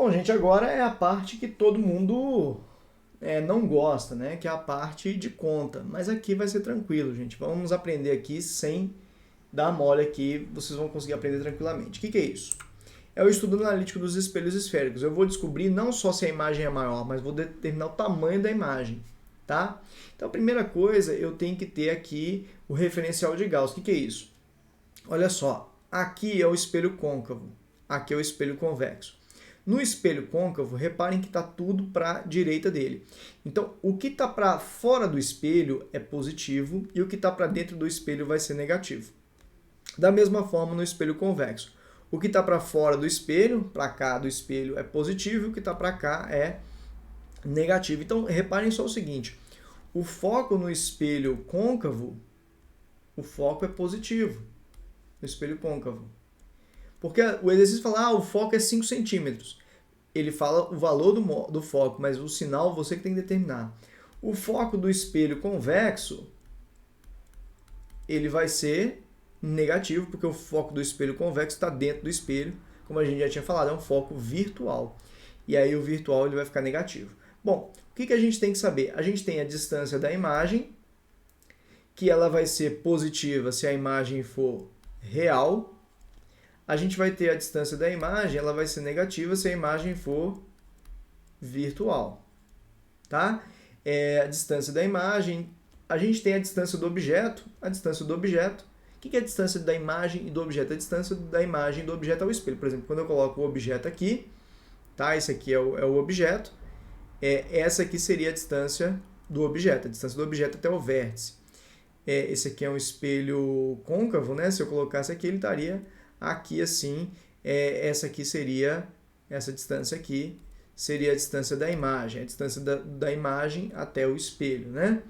Bom, gente, agora é a parte que todo mundo não gosta, né? Que é a parte de conta. Mas aqui vai ser tranquilo, gente. Vamos aprender aqui sem dar mole aqui. Vocês vão conseguir aprender tranquilamente. O que é isso? É o estudo analítico dos espelhos esféricos. Eu vou descobrir não só se a imagem é maior, mas vou determinar o tamanho da imagem, tá? Então, a primeira coisa, eu tenho que ter aqui o referencial de Gauss. O que é isso? Olha só, aqui é o espelho côncavo, aqui é o espelho convexo. No espelho côncavo, reparem que está tudo para a direita dele. Então, o que está para fora do espelho é positivo e o que está para dentro do espelho vai ser negativo. Da mesma forma, no espelho convexo. O que está para fora do espelho, para cá do espelho, é positivo e o que está para cá é negativo. Então, reparem só o seguinte, o foco no espelho côncavo, o foco é positivo no espelho côncavo. Porque o exercício fala, o foco é 5 centímetros. Ele fala o valor do foco, mas o sinal você que tem que determinar. O foco do espelho convexo, ele vai ser negativo, porque o foco do espelho convexo está dentro do espelho, como a gente já tinha falado, é um foco virtual. E aí o virtual ele vai ficar negativo. Bom, o que a gente tem que saber? A gente tem a distância da imagem, que ela vai ser positiva se a imagem for real. A gente vai ter a distância da imagem, ela vai ser negativa se a imagem for virtual, tá? A distância da imagem, a gente tem a distância do objeto, O que é a distância da imagem e do objeto? A distância da imagem e do objeto ao espelho. Por exemplo, quando eu coloco o objeto aqui, tá? Esse aqui é o objeto, essa aqui seria a distância do objeto, a distância do objeto até o vértice. Esse aqui é um espelho côncavo, né? Se eu colocasse aqui, ele estaria aqui assim, essa distância aqui seria a distância da imagem, a distância da imagem até o espelho, né?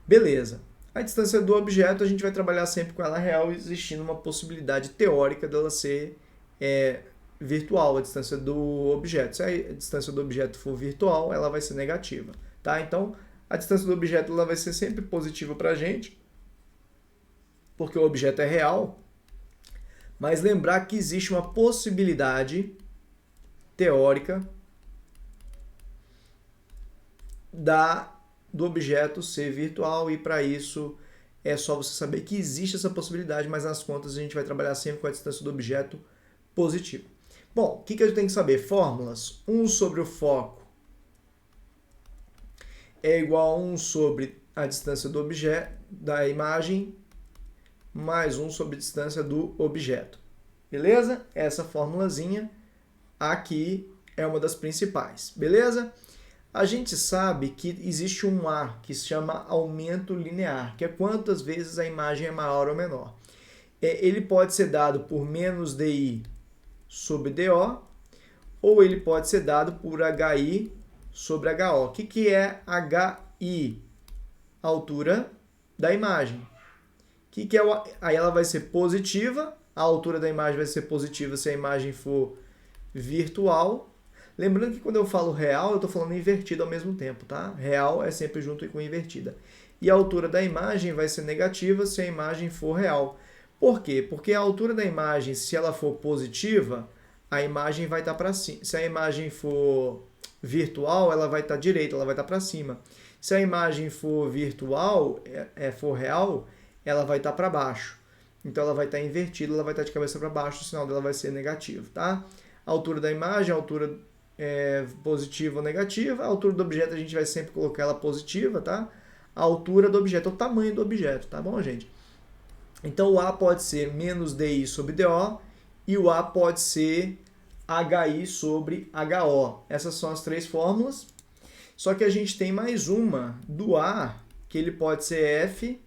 Beleza. A distância do objeto, a gente vai trabalhar sempre com ela real, existindo uma possibilidade teórica dela ser virtual, a distância do objeto. Se a distância do objeto for virtual, ela vai ser negativa, tá? Então, a distância do objeto ela vai ser sempre positiva para a gente, porque o objeto é real, mas lembrar que existe uma possibilidade teórica do objeto ser virtual, e para isso é só você saber que existe essa possibilidade, mas nas contas a gente vai trabalhar sempre com a distância do objeto positiva. Bom, o que eu tenho que saber? Fórmulas. 1 sobre o foco é igual a 1 sobre a distância do objeto, da imagem, mais 1 sobre a distância do objeto. Beleza? Essa formulazinha aqui é uma das principais. Beleza? A gente sabe que existe um A que se chama aumento linear, que é quantas vezes a imagem é maior ou menor. Ele pode ser dado por menos DI sobre DO, ou ele pode ser dado por HI sobre HO. O que é HI? A altura da imagem. Aí ela vai ser positiva, a altura da imagem vai ser positiva se a imagem for virtual. Lembrando que quando eu falo real, eu estou falando invertida ao mesmo tempo, tá? Real é sempre junto com invertida. E a altura da imagem vai ser negativa se a imagem for real. Por quê? Porque a altura da imagem, se ela for positiva, a imagem vai estar para cima. Se a imagem for virtual, ela vai estar direita, ela vai estar para cima. Se a imagem for virtual, for real, ela vai estar para baixo. Então ela vai estar invertida, ela vai estar de cabeça para baixo, o sinal dela vai ser negativo, tá? A altura da imagem, a altura positiva ou negativa. A altura do objeto a gente vai sempre colocar ela positiva, tá? A altura do objeto é o tamanho do objeto, tá bom, gente? Então o A pode ser menos DI sobre DO e o A pode ser HI sobre HO. Essas são as três fórmulas. Só que a gente tem mais uma do A, que ele pode ser F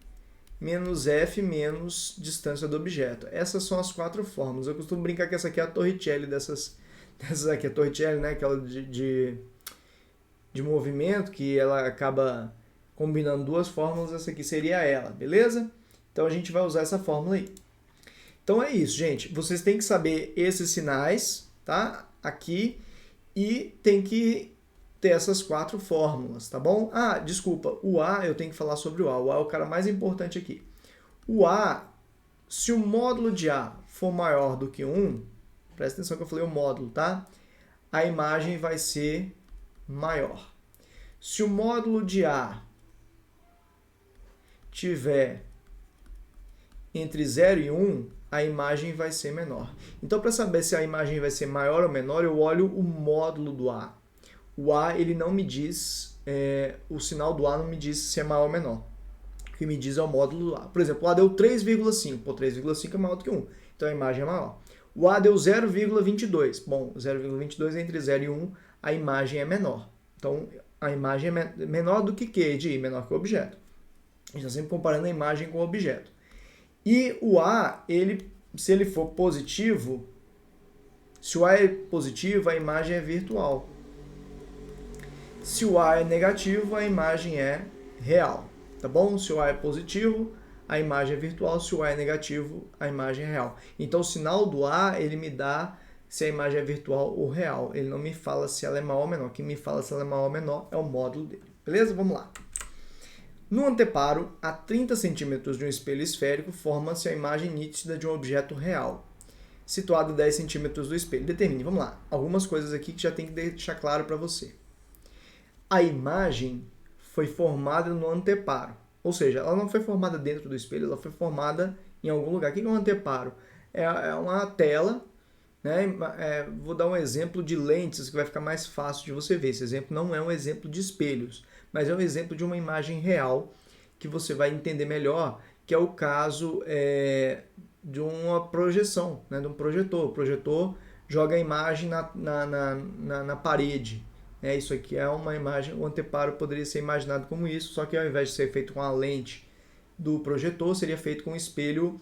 menos distância do objeto. Essas são as 4 fórmulas. Eu costumo brincar que essa aqui é a Torricelli dessas aqui. A Torricelli, né? Aquela de movimento, que ela acaba combinando 2 fórmulas. Essa aqui seria ela, beleza? Então a gente vai usar essa fórmula aí. Então é isso, gente. Vocês têm que saber esses sinais, tá? Aqui. E tem que ter essas 4 fórmulas, tá bom? Ah, desculpa, o A, eu tenho que falar sobre o A. O A é o cara mais importante aqui. O A, se o módulo de A for maior do que 1, presta atenção que eu falei o módulo, tá? a imagem vai ser maior. Se o módulo de A tiver entre 0 e 1, a imagem vai ser menor. Então, para saber se a imagem vai ser maior ou menor, eu olho o módulo do A. O A, ele não me diz, o sinal do A não me diz se é maior ou menor. O que me diz é o módulo do A. Por exemplo, o A deu 3,5. Pô, 3,5 é maior do que 1. Então, a imagem é maior. O A deu 0,22. Bom, 0,22 entre 0 e 1, a imagem é menor. Então, a imagem é menor do que QD, menor que o objeto. A gente está sempre comparando a imagem com o objeto. E o A, se ele for positivo, se o A é positivo, a imagem é virtual. Se o A é negativo, a imagem é real. Tá bom? Se o A é positivo, a imagem é virtual. Se o A é negativo, a imagem é real. Então, o sinal do A, ele me dá se a imagem é virtual ou real. Ele não me fala se ela é maior ou menor. Quem me fala se ela é maior ou menor é o módulo dele. Beleza? Vamos lá. No anteparo, a 30 centímetros de um espelho esférico, forma-se a imagem nítida de um objeto real, situado a 10 centímetros do espelho. Determine, vamos lá, algumas coisas aqui que já tem que deixar claro para você. A imagem foi formada no anteparo, ou seja, ela não foi formada dentro do espelho, ela foi formada em algum lugar. O que é um anteparo? É uma tela, né? Vou dar um exemplo de lentes que vai ficar mais fácil de você ver. Esse exemplo não é um exemplo de espelhos, mas é um exemplo de uma imagem real que você vai entender melhor, que é o caso de uma projeção, né, de um projetor. O projetor joga a imagem na parede. Isso aqui é uma imagem, o anteparo poderia ser imaginado como isso, só que ao invés de ser feito com a lente do projetor, seria feito com um espelho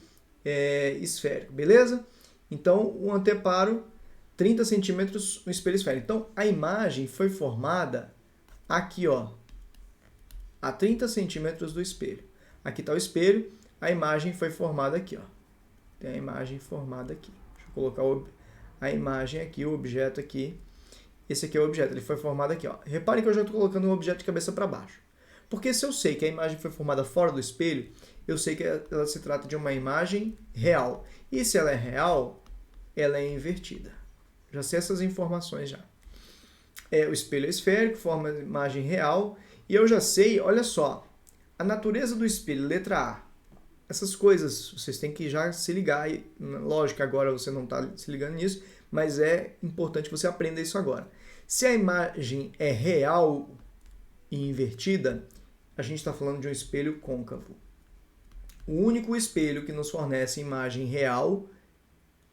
esférico, beleza? Então, o anteparo, 30 centímetros no espelho esférico. Então, a imagem foi formada aqui, ó, a 30 centímetros do espelho. Aqui está o espelho, a imagem foi formada aqui, ó. Tem a imagem formada aqui. Deixa eu colocar a imagem aqui, o objeto aqui. Esse aqui é o objeto, ele foi formado aqui, ó. Reparem que eu já estou colocando o objeto de cabeça para baixo. Porque se eu sei que a imagem foi formada fora do espelho, eu sei que ela se trata de uma imagem real. E se ela é real, ela é invertida. Já sei essas informações já. O espelho é esférico, forma a imagem real. E eu já sei, olha só, a natureza do espelho, letra A. Essas coisas, vocês têm que já se ligar. Lógico que agora você não está se ligando nisso, mas é importante você aprender isso agora. Se a imagem é real e invertida, a gente está falando de um espelho côncavo. O único espelho que nos fornece imagem real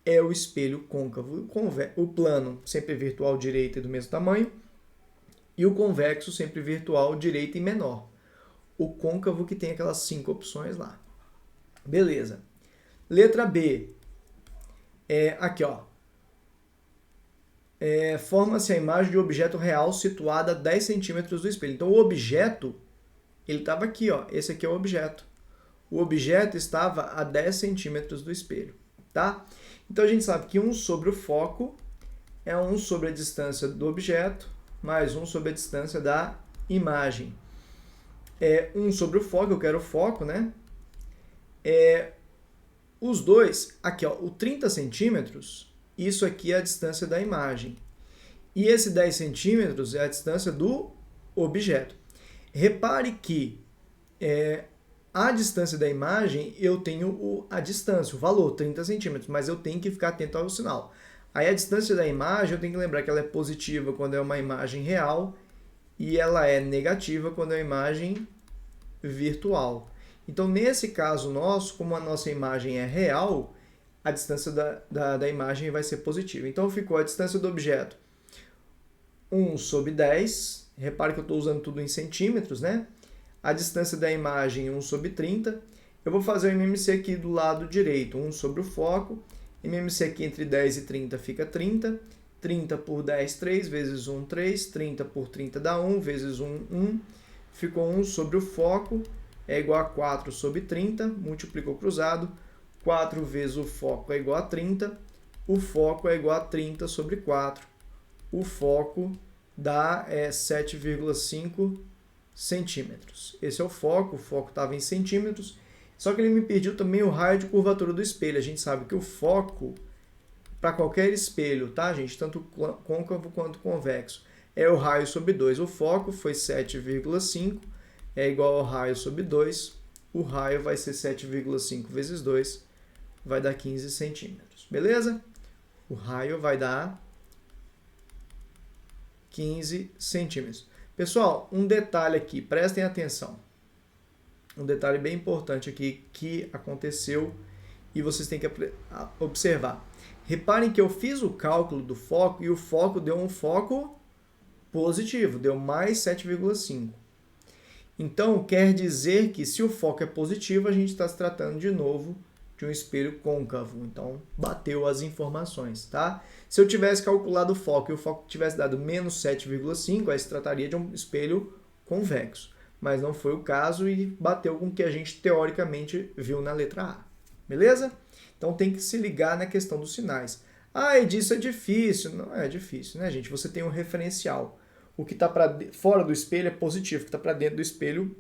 é o espelho côncavo. O plano sempre virtual direita e do mesmo tamanho, e o convexo sempre virtual direita e menor. O côncavo que tem aquelas 5 opções lá. Beleza. Letra B. Aqui, ó. Forma-se a imagem de um objeto real situada a 10 centímetros do espelho. Então, o objeto, ele estava aqui, ó. Esse aqui é o objeto. O objeto estava a 10 centímetros do espelho, tá? Então, a gente sabe que 1 sobre o foco é 1 sobre a distância do objeto, mais 1 sobre a distância da imagem. 1 sobre o foco, eu quero o foco, né? Os dois, aqui, ó, o 30 centímetros, isso aqui é a distância da imagem. E esse 10 centímetros é a distância do objeto. Repare que a distância da imagem, eu tenho a distância, o valor, 30 centímetros, mas eu tenho que ficar atento ao sinal. Aí a distância da imagem, eu tenho que lembrar que ela é positiva quando é uma imagem real e ela é negativa quando é uma imagem virtual. Então, nesse caso nosso, como a nossa imagem é real, a distância da imagem vai ser positiva. Então, ficou a distância do objeto 1 sobre 10. Repare que eu estou usando tudo em centímetros, né? A distância da imagem 1 sobre 30. Eu vou fazer o MMC aqui do lado direito, 1 sobre o foco. MMC aqui entre 10 e 30 fica 30. 30 por 10, 3, vezes 1, 3. 30 por 30 dá 1, vezes 1, 1. Ficou 1 sobre o foco, é igual a 4 sobre 30, multiplicou cruzado. 4 vezes o foco é igual a 30. O foco é igual a 30 sobre 4. O foco dá 7,5 centímetros. Esse é o foco estava em centímetros. Só que ele me pediu também o raio de curvatura do espelho. A gente sabe que o foco para qualquer espelho, tá, gente? Tanto côncavo quanto convexo. É o raio sobre 2. O foco foi 7,5, é igual ao raio sobre 2. O raio vai ser 7,5 vezes 2, vai dar 15 centímetros. Beleza? O raio vai dar 15 centímetros. Pessoal, um detalhe aqui, prestem atenção. Um detalhe bem importante aqui que aconteceu e vocês têm que observar. Reparem que eu fiz o cálculo do foco e o foco deu um foco positivo, deu mais 7,5. Então, quer dizer que se o foco é positivo, a gente está se tratando de novo de um espelho côncavo. Então, bateu as informações, tá? Se eu tivesse calculado o foco e o foco tivesse dado menos 7,5, aí se trataria de um espelho convexo. Mas não foi o caso e bateu com o que a gente teoricamente viu na letra A. Beleza? Então, tem que se ligar na questão dos sinais. Ah, disso é difícil. Não é difícil, né, gente? Você tem um referencial. O que está fora do espelho é positivo, o que está para dentro do espelho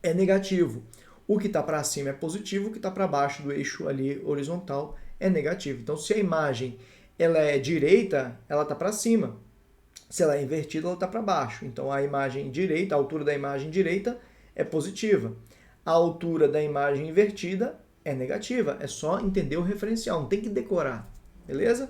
é negativo. O que está para cima é positivo, o que está para baixo do eixo ali horizontal é negativo. Então, se a imagem ela é direita, ela está para cima. Se ela é invertida, ela está para baixo. Então, a imagem direita, a altura da imagem direita é positiva. A altura da imagem invertida é negativa. É só entender o referencial, não tem que decorar. Beleza?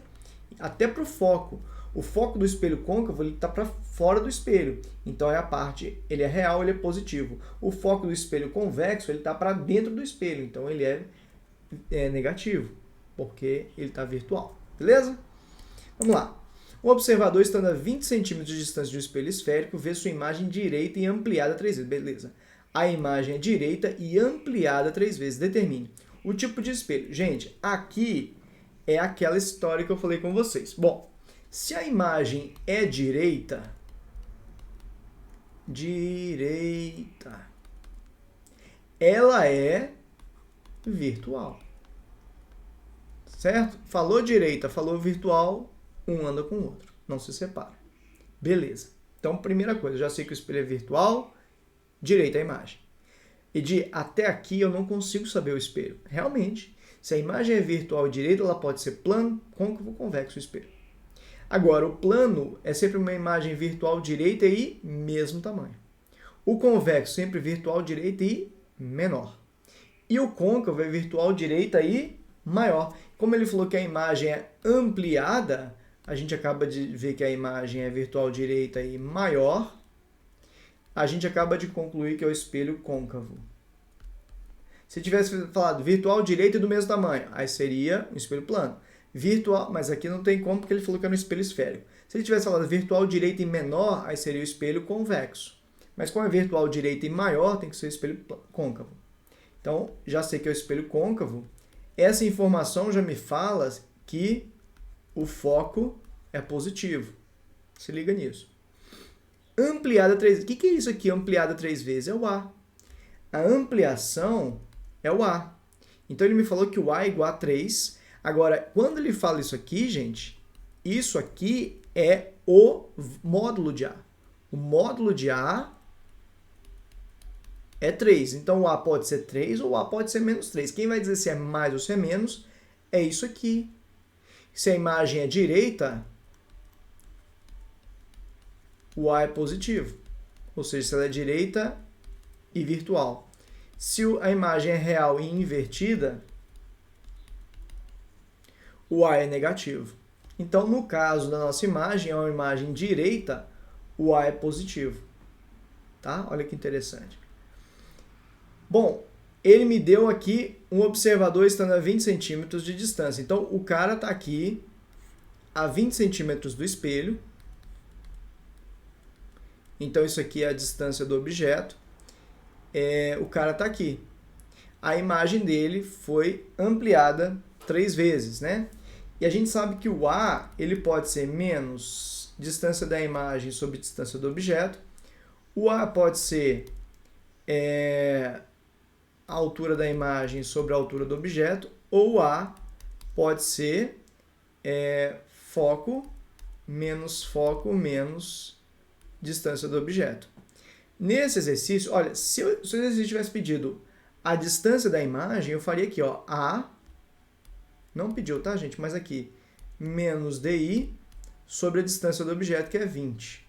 Até para o foco. O foco do espelho côncavo está para fora do espelho. Então, é a parte, ele é real, ele é positivo. O foco do espelho convexo, ele está para dentro do espelho. Então, ele é negativo, porque ele está virtual. Beleza? Vamos lá. O observador, estando a 20 centímetros de distância de um espelho esférico, vê sua imagem direita e ampliada 3 vezes. Beleza. A imagem é direita e ampliada 3 vezes. Determine o tipo de espelho. Gente, aqui é aquela história que eu falei com vocês. Bom, se a imagem é direita, ela é virtual. Certo? Falou direita, falou virtual, um anda com o outro. Não se separa. Beleza. Então, primeira coisa, já sei que o espelho é virtual, direita a imagem. E até aqui eu não consigo saber o espelho. Realmente, se a imagem é virtual e direita, ela pode ser plano, côncavo ou convexo o espelho. Agora, o plano é sempre uma imagem virtual direita e mesmo tamanho. O convexo sempre virtual direita e menor. E o côncavo é virtual direita e maior. Como ele falou que a imagem é ampliada, a gente acaba de ver que a imagem é virtual direita e maior, a gente acaba de concluir que é o espelho côncavo. Se tivesse falado virtual direita e do mesmo tamanho, aí seria um espelho plano. Virtual, mas aqui não tem como porque ele falou que era um espelho esférico. Se ele tivesse falado virtual direita e menor, aí seria o espelho convexo. Mas como é virtual direita e maior, tem que ser o espelho côncavo. Então, já sei que é o espelho côncavo. Essa informação já me fala que o foco é positivo. Se liga nisso. Ampliada 3 vezes. O que é isso aqui, ampliada 3 vezes? É o A. A ampliação é o A. Então, ele me falou que o A é igual a 3. Agora, quando ele fala isso aqui, gente, isso aqui é o módulo de A. O módulo de A é 3. Então, o A pode ser 3 ou o A pode ser menos 3. Quem vai dizer se é mais ou se é menos é isso aqui. Se a imagem é direita, o A é positivo. Ou seja, se ela é direita e virtual. Se a imagem é real e invertida, o A é negativo. Então, no caso da nossa imagem, é uma imagem direita, o A é positivo. Tá? Olha que interessante. Bom, ele me deu aqui um observador estando a 20 centímetros de distância. Então, o cara está aqui a 20 centímetros do espelho. Então, isso aqui é a distância do objeto. O cara está aqui. A imagem dele foi ampliada 3 vezes, né? E a gente sabe que o A ele pode ser menos distância da imagem sobre distância do objeto. O A pode ser a altura da imagem sobre a altura do objeto. Ou o A pode ser foco menos distância do objeto. Nesse exercício, olha, se o exercício tivesse pedido a distância da imagem, eu faria aqui, ó, A, não pediu, tá, gente? Mas aqui, menos DI sobre a distância do objeto, que é 20.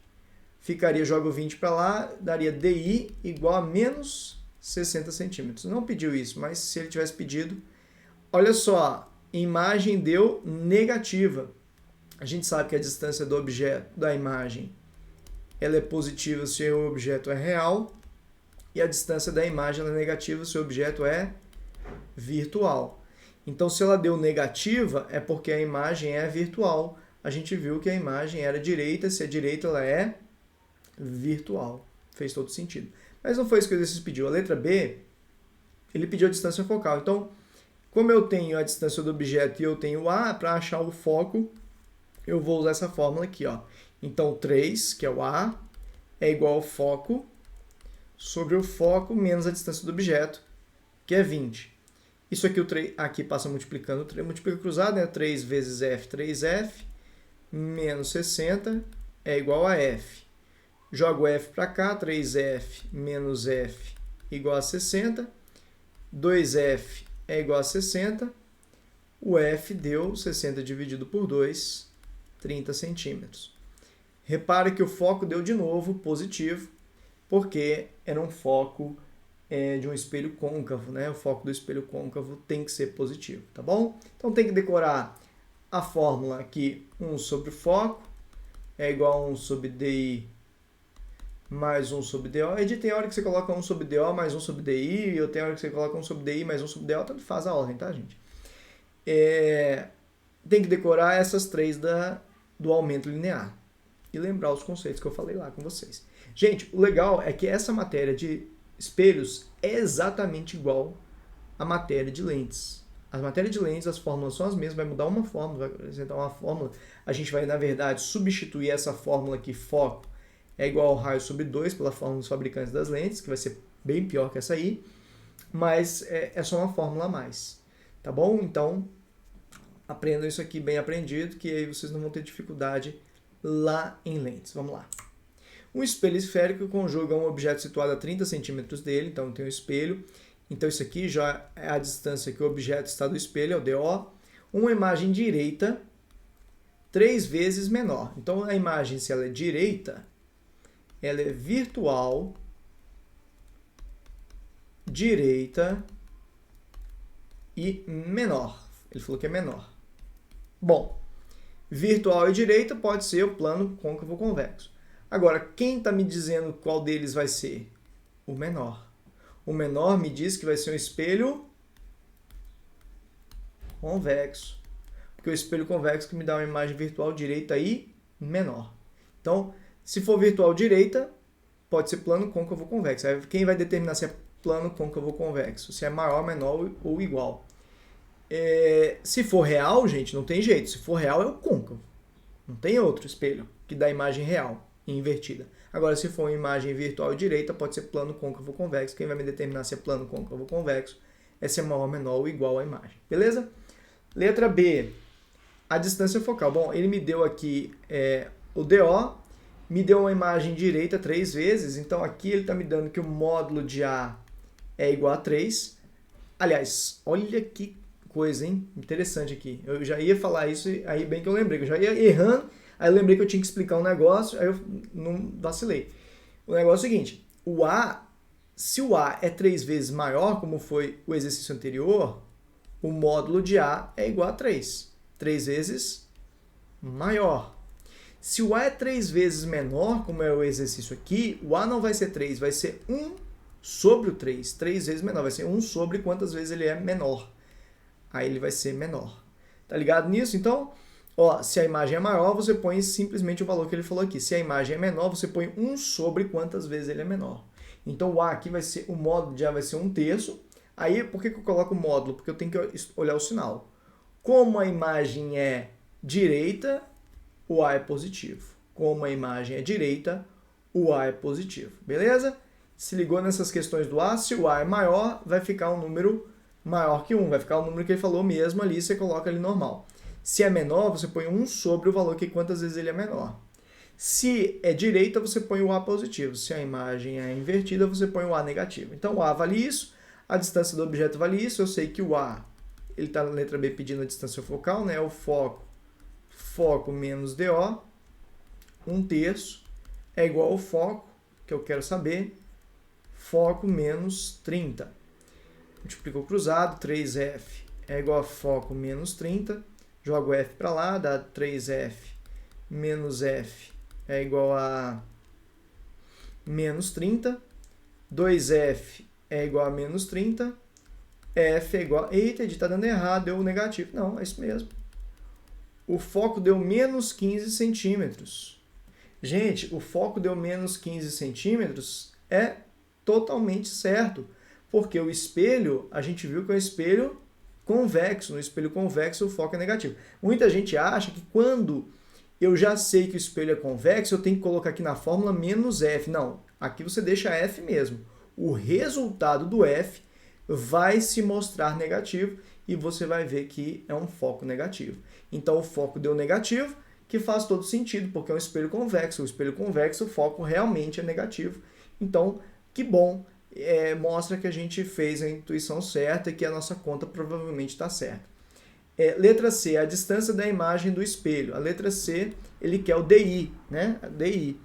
Ficaria, jogo 20 para lá, daria DI igual a menos 60 centímetros. Não pediu isso, mas se ele tivesse pedido... Olha só, imagem deu negativa. A gente sabe que a distância do objeto, da imagem, ela é positiva se o objeto é real, e a distância da imagem ela é negativa se o objeto é virtual. Então, se ela deu negativa, é porque a imagem é virtual. A gente viu que a imagem era direita, se é direita, ela é virtual. Fez todo sentido. Mas não foi isso que o exercício pediu. A letra B, ele pediu a distância focal. Então, como eu tenho a distância do objeto e eu tenho A, para achar o foco, eu vou usar essa fórmula aqui, ó. Então, 3, que é o A, é igual ao foco sobre o foco menos a distância do objeto, que é 20. Isso aqui, aqui passa multiplicando, multiplica cruzado, né? 3 vezes F, 3F, menos 60 é igual a F. Jogo F para cá, 3F menos F igual a 60. 2F é igual a 60. O F deu 60 dividido por 2, 30 centímetros. Repare que o foco deu de novo positivo, porque era um foco de um espelho côncavo, né? O foco do espelho côncavo tem que ser positivo, tá bom? Então tem que decorar a fórmula aqui, 1 sobre o foco é igual a 1 sobre DI mais 1 sobre DO. E tem hora que você coloca 1 sobre DO mais 1 sobre DI, ou tem hora que você coloca 1 sobre DI mais 1 sobre DO, tanto faz a ordem, tá, gente? Tem que decorar essas três do aumento linear e lembrar os conceitos que eu falei lá com vocês. Gente, o legal é que essa matéria de espelhos é exatamente igual à matéria de lentes. As matérias de lentes, as fórmulas são as mesmas, vai mudar uma fórmula, vai apresentar uma fórmula. A gente vai, na verdade, substituir essa fórmula aqui, foco, é igual ao raio sobre 2 pela fórmula dos fabricantes das lentes, que vai ser bem pior que essa aí, mas é só uma fórmula a mais, tá bom? Então, aprendam isso aqui bem aprendido, que aí vocês não vão ter dificuldade lá em lentes. Vamos lá. Um espelho esférico conjuga um objeto situado a 30 centímetros dele, então tem um espelho. Então isso aqui já é a distância que o objeto está do espelho, é o DO. Uma imagem direita 3 vezes menor. Então a imagem, se ela é direita, ela é virtual, direita e menor. Ele falou que é menor. Bom, virtual e direita pode ser o plano côncavo convexo. Agora, quem está me dizendo qual deles vai ser? O menor. O menor me diz que vai ser um espelho convexo. Porque o espelho convexo que me dá uma imagem virtual direita e menor. Então, se for virtual direita, pode ser plano côncavo convexo. Aí, quem vai determinar se é plano côncavo convexo? Se é maior, menor ou igual. Se for real, gente, não tem jeito. Se for real, é o côncavo. Não tem outro espelho que dá imagem real e invertida. Agora, se for uma imagem virtual direita, pode ser plano côncavo convexo. Quem vai me determinar se é plano côncavo convexo é se é maior, menor ou igual à imagem. Beleza? Letra B. A distância focal. Bom, ele me deu aqui o DO, me deu uma imagem direita 3 vezes, então aqui ele está me dando que o módulo de A é igual a 3. Aliás, olha que coisa, hein? Interessante aqui. Eu já ia falar isso, aí bem que eu lembrei, que eu já ia errando, aí eu lembrei que eu tinha que explicar um negócio, aí eu não vacilei. O negócio é o seguinte, se o A é 3 vezes maior, como foi o exercício anterior, o módulo de A é igual a 3. 3 vezes maior. Se o A é 3 vezes menor, como é o exercício aqui, o A não vai ser 3, vai ser 1 sobre o 3. 3 vezes menor, vai ser 1 sobre quantas vezes ele é menor. Aí ele vai ser menor. Tá ligado nisso? Então, ó, se a imagem é maior, você põe simplesmente o valor que ele falou aqui. Se a imagem é menor, você põe 1 sobre quantas vezes ele é menor. Então o A aqui vai ser, o módulo de A vai ser 1/3. Aí, por que eu coloco o módulo? Porque eu tenho que olhar o sinal. Como a imagem é direita, o A é positivo. Como a imagem é direita, o A é positivo. Beleza? Se ligou nessas questões do A? Se o A é maior, vai ficar um número maior que 1. Vai ficar o número que ele falou mesmo ali, você coloca ali normal. Se é menor, você põe 1 sobre o valor que quantas vezes ele é menor. Se é direita, você põe o A positivo. Se a imagem é invertida, você põe o A negativo. Então o A vale isso, a distância do objeto vale isso. Eu sei que o A, ele está na letra B pedindo a distância focal, né? O foco foco menos DO, 1/3, é igual ao foco, que eu quero saber, foco menos 30. Multiplicou cruzado, 3F é igual a foco menos 30. Jogo F para lá, dá 3F menos F é igual a menos 30. 2F é igual a menos 30. F é igual a... Eita, está dando errado, deu negativo. Não, é isso mesmo. O foco deu menos 15 centímetros. Gente, o foco deu menos 15 centímetros é totalmente certo. Porque o espelho, a gente viu que é um espelho convexo. No espelho convexo, o foco é negativo. Muita gente acha que quando eu já sei que o espelho é convexo, eu tenho que colocar aqui na fórmula menos F. Não, aqui você deixa F mesmo. O resultado do F vai se mostrar negativo e você vai ver que é um foco negativo. Então, o foco deu negativo, que faz todo sentido, porque é um espelho convexo. O espelho convexo, o foco realmente é negativo. Então, que bom, mostra que a gente fez a intuição certa e que a nossa conta provavelmente está certa. Letra C, a distância da imagem do espelho. A letra C, ele quer o DI, né? DI.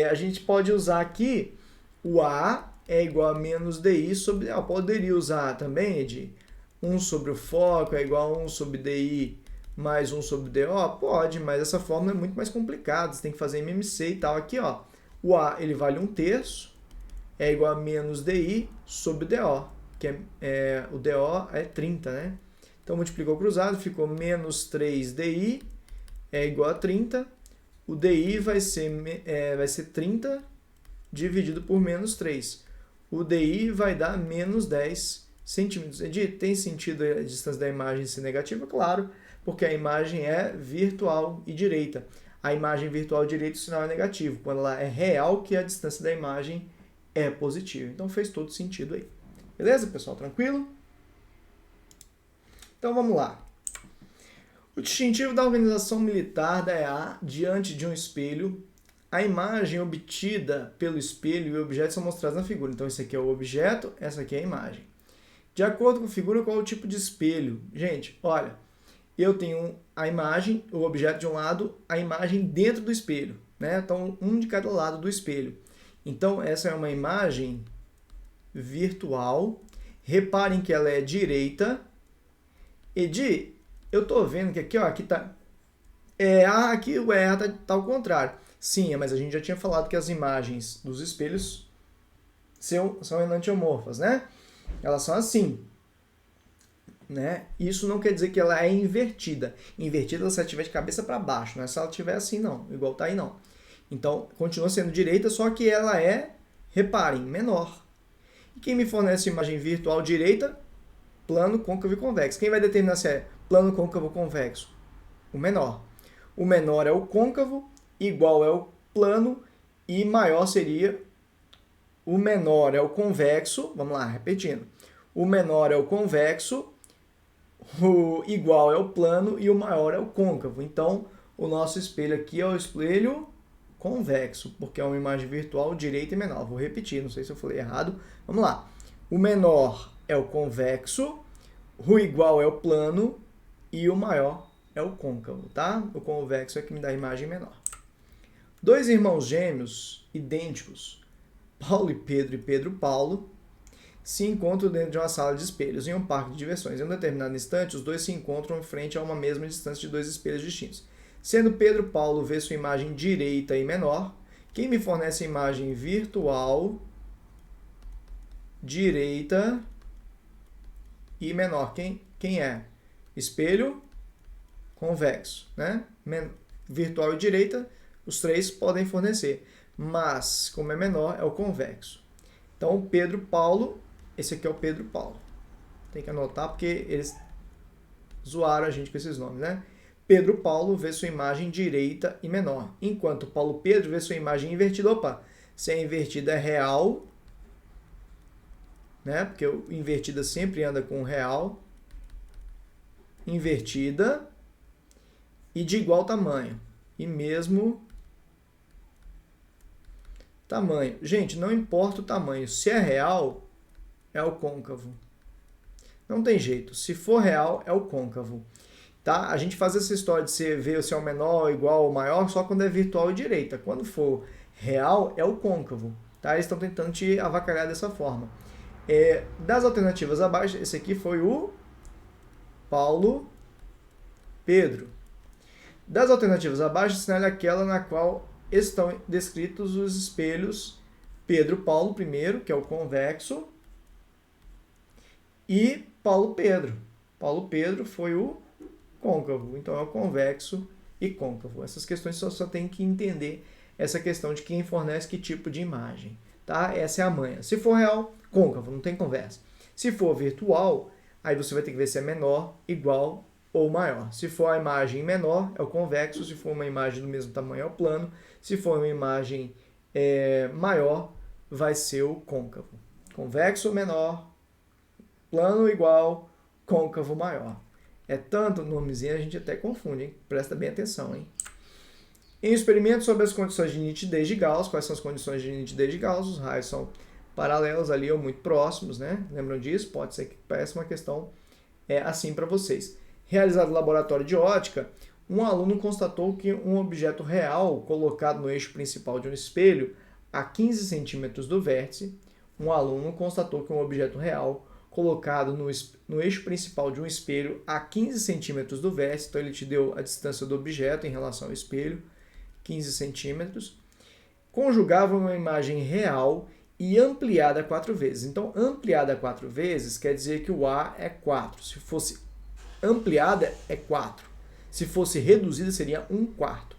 A gente pode usar aqui o A é igual a menos DI sobre... poderia usar também, Edi, 1 sobre o foco é igual a 1 sobre DI mais 1 sobre DO? Pode, mas essa fórmula é muito mais complicada. Você tem que fazer MMC e tal. Aqui, ó, o A ele vale 1/3, é igual a menos DI sobre DO, que o DO é 30, né? Então, multiplicou cruzado, ficou menos 3DI é igual a 30. O DI vai ser 30 dividido por menos 3. O DI vai dar menos 10 centímetros. Edi, tem sentido a distância da imagem ser negativa? Claro, porque a imagem é virtual e direita. A imagem virtual direita, o sinal é negativo. Quando ela é real, que a distância da imagem é positiva. Então, fez todo sentido aí. Beleza, pessoal? Tranquilo? Então, vamos lá. O distintivo da organização militar da EA diante de um espelho. A imagem obtida pelo espelho e o objeto são mostrados na figura. Então, esse aqui é o objeto, essa aqui é a imagem. De acordo com a figura, qual é o tipo de espelho? Gente, olha, eu tenho a imagem, o objeto de um lado, a imagem dentro do espelho, né? Então, um de cada lado do espelho. Então, essa é uma imagem virtual. Reparem que ela é direita. Edi, eu estou vendo que aqui, ó, aqui tá... aqui o EA tá ao contrário. Sim, mas a gente já tinha falado que as imagens dos espelhos são enantiomorfas, né? Elas são assim, né? Isso não quer dizer que ela é invertida. Invertida se ela estiver de cabeça para baixo, não é se ela estiver assim não, igual tá aí não. Então, continua sendo direita, só que ela é, reparem, menor. E quem me fornece imagem virtual direita? Plano, côncavo e convexo. Quem vai determinar se é plano, côncavo ou convexo? O menor. O menor é o côncavo, igual é o plano e maior seria o menor é o convexo. Vamos lá, repetindo. O menor é o convexo, o igual é o plano e o maior é o côncavo. Então, o nosso espelho aqui é o espelho convexo, porque é uma imagem virtual direita e menor. Vou repetir, não sei se eu falei errado. Vamos lá. O menor é o convexo, o igual é o plano e o maior é o côncavo, tá? O convexo é que me dá a imagem menor. Dois irmãos gêmeos idênticos, Paulo e Pedro Paulo, se encontram dentro de uma sala de espelhos em um parque de diversões. Em um determinado instante, os dois se encontram em frente a uma mesma distância de dois espelhos distintos. Sendo Pedro Paulo ver sua imagem direita e menor, quem me fornece a imagem virtual direita e menor? Quem é? Espelho convexo, né? Virtual e direita, os três podem fornecer, mas como é menor, é o convexo. Então, o Pedro Paulo, esse aqui é o Pedro Paulo. Tem que anotar porque eles zoaram a gente com esses nomes, né? Pedro Paulo vê sua imagem direita e menor, enquanto Paulo Pedro vê sua imagem invertida. Opa, se é invertida é real, né? Porque o invertida sempre anda com real. Invertida e de igual tamanho. E mesmo tamanho. Gente, não importa o tamanho. Se é real, é o côncavo. Não tem jeito. Se for real, é o côncavo. Tá? A gente faz essa história de ver se é o menor, igual ou maior, só quando é virtual e direita. Quando for real, é o côncavo. Tá? Eles estão tentando te avacalhar dessa forma. Das alternativas abaixo, esse aqui foi o Paulo Pedro. Das alternativas abaixo, assinale aquela na qual estão descritos os espelhos Pedro Paulo primeiro, que é o convexo, e Paulo Pedro. Paulo Pedro foi o côncavo, então é o convexo e côncavo. Essas questões só tem que entender essa questão de quem fornece que tipo de imagem. Tá? Essa é a manha. Se for real, côncavo, não tem conversa. Se for virtual, aí você vai ter que ver se é menor, igual ou maior. Se for a imagem menor, é o convexo. Se for uma imagem do mesmo tamanho, é o plano. Se for uma imagem maior, vai ser o côncavo. Convexo menor, plano igual, côncavo maior. É tanto nomezinho, a gente até confunde, hein? Presta bem atenção, hein? Em experimento sobre as condições de nitidez de Gauss, quais são as condições de nitidez de Gauss? Os raios são paralelos ali ou muito próximos, né? Lembram disso? Pode ser que pareça uma questão assim para vocês. Realizado no laboratório de ótica, um aluno constatou que um objeto real colocado no eixo principal de um espelho a 15 centímetros do vértice, um aluno constatou que um objeto real colocado no eixo principal de um espelho a 15 centímetros do vértice, então ele te deu a distância do objeto em relação ao espelho, 15 centímetros, conjugava uma imagem real e ampliada 4 vezes. Então, ampliada 4 vezes quer dizer que o A é 4. Se fosse ampliada, é 4. Se fosse reduzida, seria 1/4.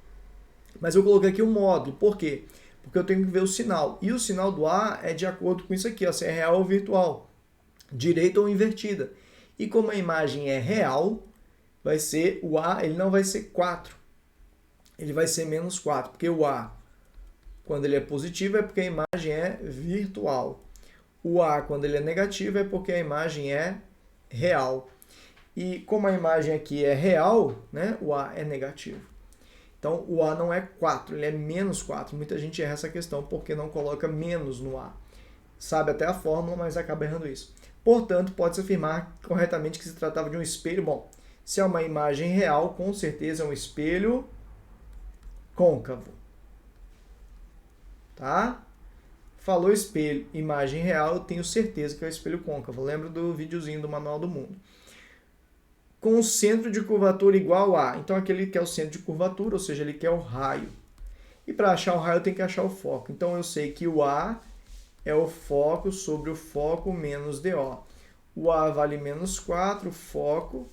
Mas eu coloquei aqui um módulo. Por quê? Porque eu tenho que ver o sinal. E o sinal do A é de acordo com isso aqui, ó, se é real ou virtual, direita ou invertida. E como a imagem é real, vai ser o A, ele não vai ser 4. Ele vai ser menos 4, porque o A, quando ele é positivo, é porque a imagem é virtual. O A, quando ele é negativo, é porque a imagem é real. E como a imagem aqui é real, né, o A é negativo. Então, o A não é 4, ele é menos 4. Muita gente erra essa questão porque não coloca menos no A. Sabe até a fórmula, mas acaba errando isso. Portanto, pode-se afirmar corretamente que se tratava de um espelho. Bom, se é uma imagem real, com certeza é um espelho côncavo. Tá? Falou espelho, imagem real, eu tenho certeza que é o espelho côncavo. Lembra do videozinho do Manual do Mundo. Com o centro de curvatura igual a... Então, aquele que é o centro de curvatura, ou seja, ele quer o raio. E para achar o raio, eu tenho que achar o foco. Então, eu sei que o A é o foco sobre o foco menos DO. O A vale menos 4, foco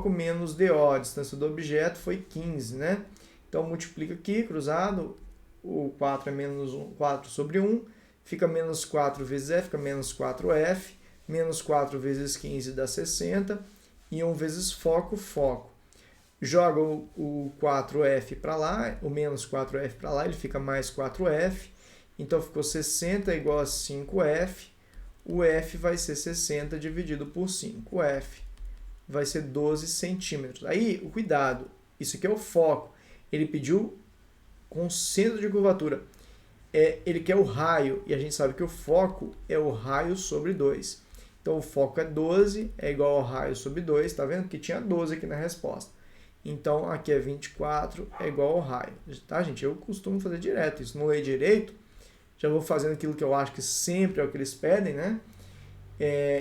menos DO. A distância do objeto foi 15, né? Então, multiplica aqui, cruzado. O 4 é menos 4 sobre 1. Fica menos 4 vezes F, fica menos 4F. Menos 4 vezes 15 dá 60. E 1 vezes foco. Joga o 4F para lá, o menos 4F para lá, ele fica mais 4F. Então, ficou 60 igual a 5F. O F vai ser 60 dividido por 5. O F vai ser 12 centímetros. Aí, o cuidado, isso aqui é o foco. Ele pediu com centro de curvatura. Ele quer o raio, e a gente sabe que o foco é o raio sobre 2. Então, o foco é 12, é igual ao raio sobre 2. Tá vendo que tinha 12 aqui na resposta. Então, aqui é 24, é igual ao raio. Tá, gente? Eu costumo fazer direto. Isso não é direito. Já vou fazendo aquilo que eu acho que sempre é o que eles pedem, né?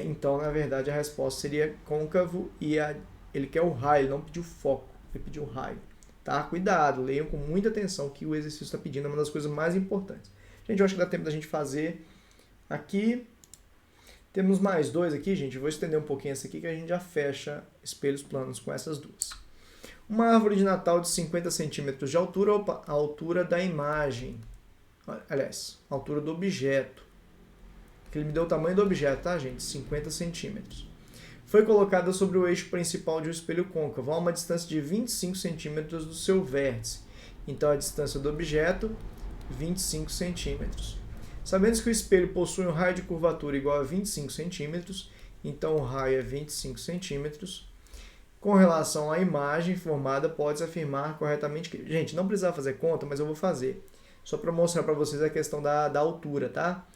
Então, na verdade, a resposta seria côncavo e ele quer o raio, ele não pediu foco, ele pediu raio. Tá? Cuidado, leiam com muita atenção que o exercício está pedindo, é uma das coisas mais importantes. Gente, eu acho que dá tempo da gente fazer aqui. Temos mais dois aqui, gente. Eu vou estender um pouquinho essa aqui que a gente já fecha espelhos planos com essas duas. Uma árvore de Natal de 50 centímetros de altura, a altura da imagem. Aliás, a altura do objeto. Que ele me deu o tamanho do objeto, tá, gente? 50 centímetros. Foi colocada sobre o eixo principal de um espelho côncavo a uma distância de 25 centímetros do seu vértice. Então, a distância do objeto, 25 centímetros. Sabendo que o espelho possui um raio de curvatura igual a 25 centímetros, então o raio é 25 centímetros. Com relação à imagem formada, pode-se afirmar corretamente que... Gente, não precisava fazer conta, mas eu vou fazer. Só para mostrar para vocês a questão da altura, tá?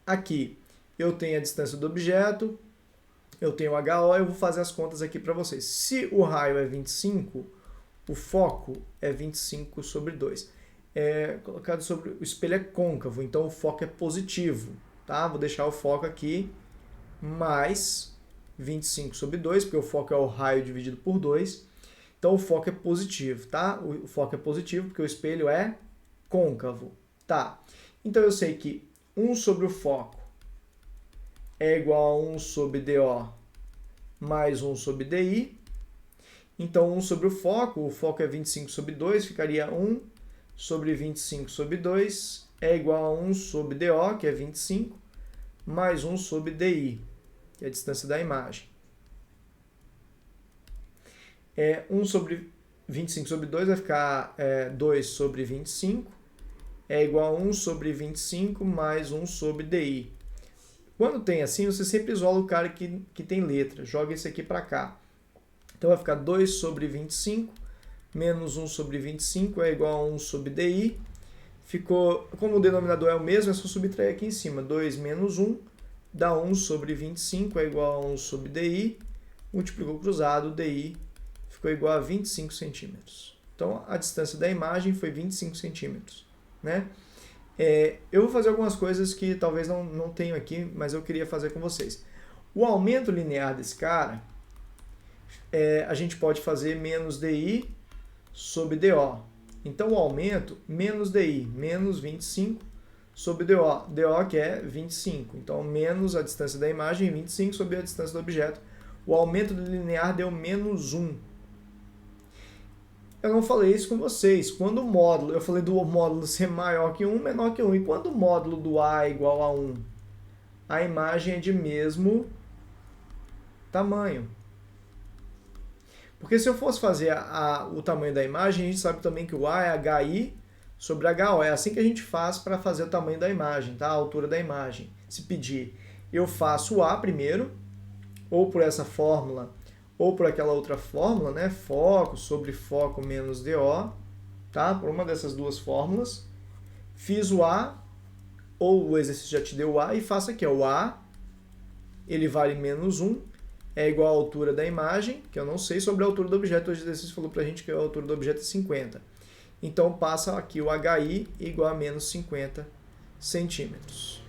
Aqui eu tenho a distância do objeto, eu tenho HO, eu vou fazer as contas aqui para vocês. Se o raio é 25, o foco é 25 sobre 2. Colocado sobre o espelho é côncavo, então o foco é positivo, tá? Vou deixar o foco aqui mais 25 sobre 2, porque o foco é o raio dividido por 2. Então o foco é positivo, tá? O foco é positivo porque o espelho é côncavo, tá? Então eu sei que 1 sobre o foco é igual a 1 sobre DO mais 1 sobre DI. Então 1 sobre o foco é 25 sobre 2, ficaria 1 sobre 25 sobre 2 é igual a 1 sobre DO, que é 25, mais 1 sobre DI, que é a distância da imagem. 1 sobre 25 sobre 2 vai ficar 2 sobre 25, é igual a 1 sobre 25 mais 1 sobre DI. Quando tem assim, você sempre isola o cara que tem letra, joga esse aqui para cá. Então vai ficar 2 sobre 25 menos 1 sobre 25 é igual a 1 sobre DI. Ficou, como o denominador é o mesmo, é só subtrair aqui em cima. 2 menos 1 dá 1 sobre 25 é igual a 1 sobre DI. Multiplicou cruzado, DI ficou igual a 25 centímetros. Então a distância da imagem foi 25 centímetros, né? Eu vou fazer algumas coisas que talvez não tenho aqui, mas eu queria fazer com vocês. O aumento linear desse cara, a gente pode fazer menos DI sobre DO. Então o aumento, menos DI, menos 25 sobre DO. DO que é 25. Então menos a distância da imagem, 25 sobre a distância do objeto. O aumento linear deu menos 1. Eu não falei isso com vocês. Quando o módulo, eu falei do módulo ser maior que 1, menor que 1. E quando o módulo do A é igual a 1, a imagem é de mesmo tamanho. Porque se eu fosse fazer o tamanho da imagem, a gente sabe também que o A é HI sobre HO. É assim que a gente faz para fazer o tamanho da imagem, tá? A altura da imagem. Se pedir, eu faço o A primeiro, ou por essa fórmula, ou por aquela outra fórmula, né? Foco sobre foco menos DO, tá? Por uma dessas duas fórmulas. Fiz o A, ou o exercício já te deu o A, e faço aqui, ó, o A, ele vale menos 1, é igual à altura da imagem, que eu não sei sobre a altura do objeto, hoje o exercício falou pra gente que a altura do objeto é 50. Então passa aqui o HI igual a menos 50 centímetros.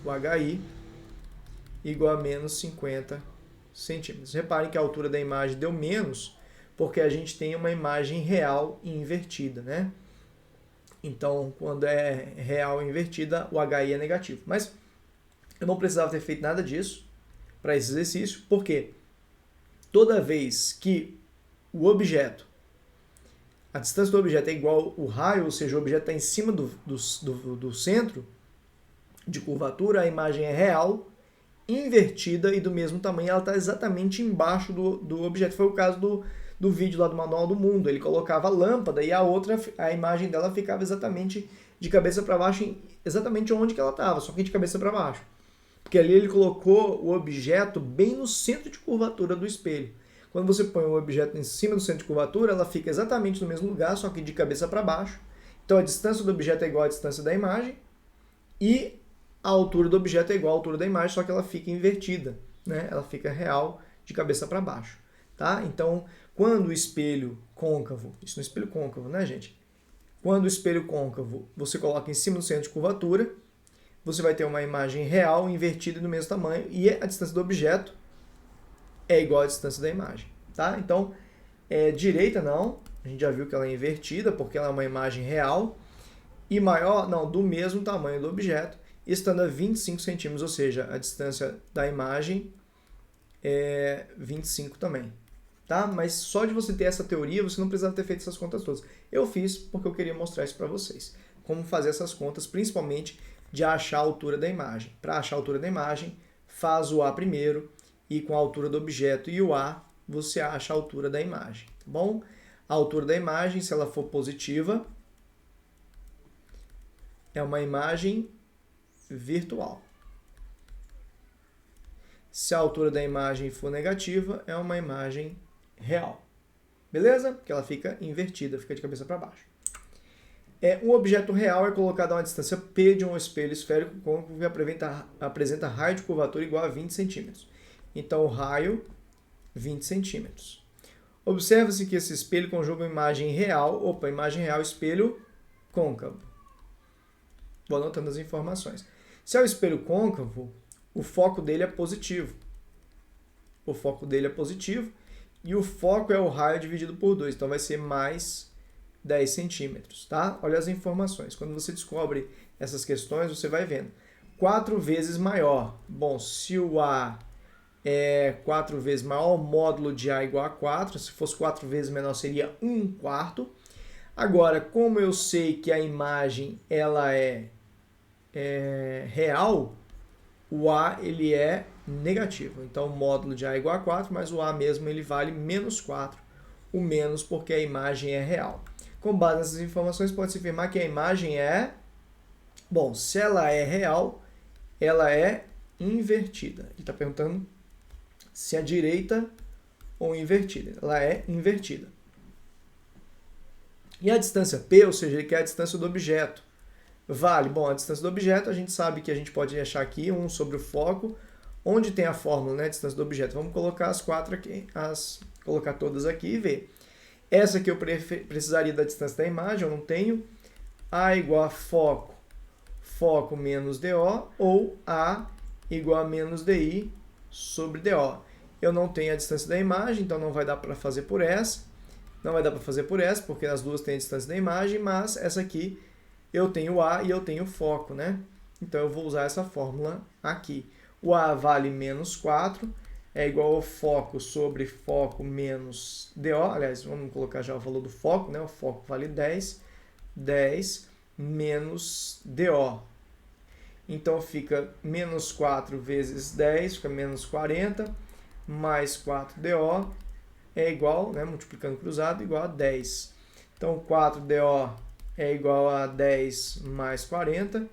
O HI igual a menos 50 centímetros. Reparem que a altura da imagem deu menos, porque a gente tem uma imagem real e invertida, né? Então, quando é real e invertida, o HI é negativo. Mas eu não precisava ter feito nada disso para esse exercício, porque toda vez que o objeto, a distância do objeto é igual ao raio, ou seja, o objeto está em cima do centro de curvatura, a imagem é real, invertida e do mesmo tamanho, ela está exatamente embaixo do objeto. Foi o caso do vídeo lá do Manual do Mundo. Ele colocava a lâmpada e a imagem dela ficava exatamente de cabeça para baixo, exatamente onde que ela estava, só que de cabeça para baixo. Porque ali ele colocou o objeto bem no centro de curvatura do espelho. Quando você põe o objeto em cima do centro de curvatura, ela fica exatamente no mesmo lugar, só que de cabeça para baixo. Então a distância do objeto é igual à distância da imagem e a altura do objeto é igual à altura da imagem, só que ela fica invertida, né? Ela fica real de cabeça para baixo, tá? Então, quando o espelho côncavo, isso no espelho côncavo, né, gente? Quando o espelho côncavo você coloca em cima do centro de curvatura, você vai ter uma imagem real invertida do mesmo tamanho e a distância do objeto é igual à distância da imagem, tá? Então, direita não, a gente já viu que ela é invertida porque ela é uma imagem real, e maior, não, do mesmo tamanho do objeto, estando a 25 centímetros, ou seja, a distância da imagem é 25 também, tá? Mas só de você ter essa teoria, você não precisava ter feito essas contas todas. Eu fiz porque eu queria mostrar isso para vocês, como fazer essas contas, principalmente de achar a altura da imagem. Para achar a altura da imagem, faz o A primeiro, e com a altura do objeto e o A, você acha a altura da imagem, tá bom? A altura da imagem, se ela for positiva, é uma imagem virtual. Se a altura da imagem for negativa, é uma imagem real. Beleza? Porque ela fica invertida, fica de cabeça para baixo. Um objeto real é colocado a uma distância P de um espelho esférico côncavo que apresenta raio de curvatura igual a 20 centímetros. Então, o raio, 20 centímetros. Observa-se que esse espelho conjuga uma imagem real. Opa, imagem real, espelho côncavo. Vou anotando as informações. Se é o espelho côncavo, o foco dele é positivo. O foco dele é positivo. E o foco é o raio dividido por 2. Então, vai ser mais 10 centímetros, tá? Olha as informações. Quando você descobre essas questões, você vai vendo. 4 vezes maior. Bom, se o A é 4 vezes maior, o módulo de A é igual a 4. Se fosse 4 vezes menor, seria 1/4. Agora, como eu sei que a imagem ela é real, o A ele é negativo. Então, o módulo de A é igual a 4, mas o A mesmo ele vale menos 4. O menos porque a imagem é real. Com base nessas informações, pode-se afirmar que a imagem é... Bom, se ela é real, ela é invertida. Ele está perguntando se é direita ou invertida. Ela é invertida. E a distância P, ou seja, que é a distância do objeto, vale? Bom, a distância do objeto, a gente sabe que a gente pode achar aqui 1 sobre o foco, onde tem a fórmula, né, distância do objeto. Vamos colocar as 4 aqui, colocar todas aqui e ver. Essa aqui eu precisaria da distância da imagem, eu não tenho. A igual a foco, foco menos DO, ou A igual a menos DI sobre DO. Eu não tenho a distância da imagem, então não vai dar para fazer por essa. Não vai dar para fazer por essa, porque as duas têm a distância da imagem, mas essa aqui eu tenho A e eu tenho foco, né? Então eu vou usar essa fórmula aqui. O A vale menos 4, é igual ao foco sobre foco menos DO. Aliás, vamos colocar já o valor do foco, né? O foco vale 10. 10 menos DO. Então fica menos 4 vezes 10, fica menos 40, mais 4DO é igual, né, multiplicando cruzado, igual a 10. Então 4DO é igual a 10 mais 40,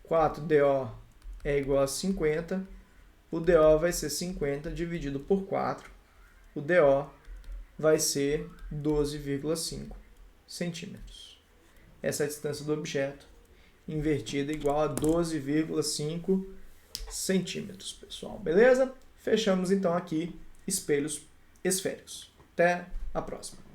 4DO é igual a 50, o DO vai ser 50 dividido por 4, o DO vai ser 12,5 centímetros. Essa é a distância do objeto, invertida igual a 12,5 centímetros, pessoal. Beleza? Fechamos então aqui espelhos esféricos. Até a próxima.